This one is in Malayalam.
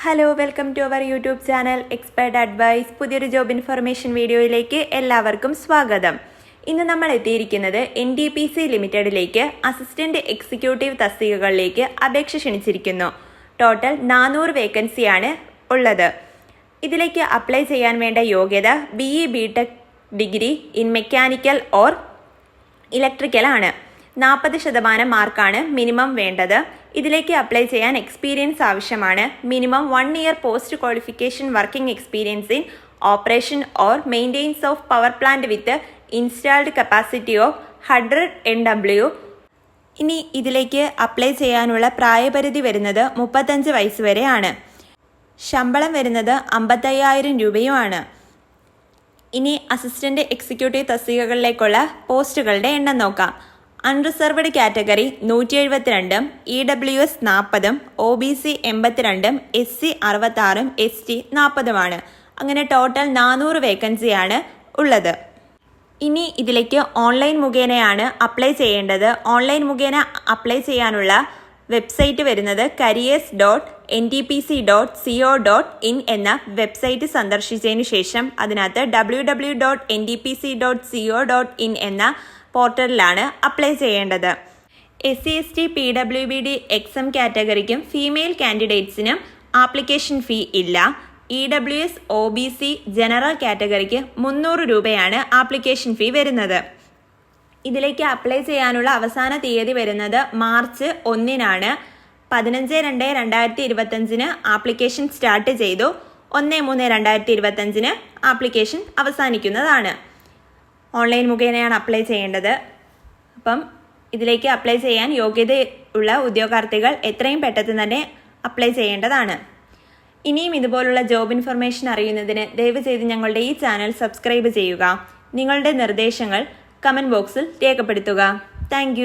Hello, welcome to our YouTube channel expert advice. പുതിയൊരു ജോബ് ഇൻഫർമേഷൻ വീഡിയോയിലേക്ക് എല്ലാവർക്കും സ്വാഗതം. ഇന്ന് നമ്മൾ എത്തിയിരിക്കുന്നത് NTPC ലിമിറ്റഡിലേക്ക് അസിസ്റ്റന്റ് എക്സിക്യൂട്ടീവ് തസ്തികകളിലേക്ക് അപേക്ഷ ക്ഷണിച്ചിരിക്കുന്നു. ടോട്ടൽ 400 വേക്കൻസിയാണ് ഉള്ളത്. ഇതിലേക്ക് അപ്ലൈ ചെയ്യാൻ വേണ്ട യോഗ്യത BE BTech degree in mechanical or electrical ആണ്. 40% മാർക്കാണ് മിനിമം വേണ്ടത്. ഇതിലേക്ക് അപ്ലൈ ചെയ്യാൻ എക്സ്പീരിയൻസ് ആവശ്യമാണ്. Minimum 1 year post qualification working experience in operation or maintenance of power plant with installed capacity of 100 NW. ഇനി ഇതിലേക്ക് അപ്ലൈ ചെയ്യാനുള്ള പ്രായപരിധി വരുന്നത് 35 വയസ്സ് വരെയാണ്. ശമ്പളം വരുന്നത് 55,000 രൂപയുമാണ്. ഇനി അസിസ്റ്റന്റ് എക്സിക്യൂട്ടീവ് തസ്തികകളിലേക്കുള്ള പോസ്റ്റുകളുടെ എണ്ണം നോക്കാം. Unreserved category 172, EWS 40, OBC 82, SC 66, ST 40. അങ്ങനെ ടോട്ടൽ 400 വേക്കൻസിയാണ് ഉള്ളത്. ഇനി ഇതിലേക്ക് ഓൺലൈൻ മുഖേനയാണ് അപ്ലൈ ചെയ്യേണ്ടത്. ഓൺലൈൻ മുഖേന അപ്ലൈ ചെയ്യാനുള്ള വെബ്സൈറ്റ് വരുന്നത് careers.ntpc.co.in എന്ന വെബ്സൈറ്റ് സന്ദർശിച്ചതിന് ശേഷം അതിനകത്ത് www.ntpc.co.in എന്ന പോർട്ടലിലാണ് അപ്ലൈ ചെയ്യേണ്ടത്. SC ST PWBD XM കാറ്റഗറിക്കും ഫീമെയിൽ കാൻഡിഡേറ്റ്സിനും ആപ്ലിക്കേഷൻ ഫീ ഇല്ല. EWS OBC ജനറൽ കാറ്റഗറിക്ക് 300 രൂപയാണ് ആപ്ലിക്കേഷൻ ഫീ വരുന്നത്. ഇതിലേക്ക് അപ്ലൈ ചെയ്യാനുള്ള അവസാന തീയതി വരുന്നത് മാർച്ച് 1-നാണ്. 15/2/2025 ആപ്ലിക്കേഷൻ സ്റ്റാർട്ട് ചെയ്തു. 1/3/2025 ആപ്ലിക്കേഷൻ അവസാനിക്കുന്നതാണ്. ഓൺലൈൻ മുഖേനയാണ് അപ്ലൈ ചെയ്യേണ്ടത്. അപ്പം ഇതിലേക്ക് അപ്ലൈ ചെയ്യാൻ യോഗ്യതയുള്ള ഉദ്യോഗാർത്ഥികൾ എത്രയും പെട്ടെന്ന് തന്നെ അപ്ലൈ ചെയ്യേണ്ടതാണ്. ഇനിയും ഇതുപോലുള്ള ജോബ് ഇൻഫർമേഷൻ അറിയുന്നതിന് ദയവ് ചെയ്ത് ഞങ്ങളുടെ ഈ ചാനൽ സബ്സ്ക്രൈബ് ചെയ്യുക. നിങ്ങളുടെ നിർദ്ദേശങ്ങൾ കമൻറ്റ് ബോക്സിൽ രേഖപ്പെടുത്തുക. താങ്ക്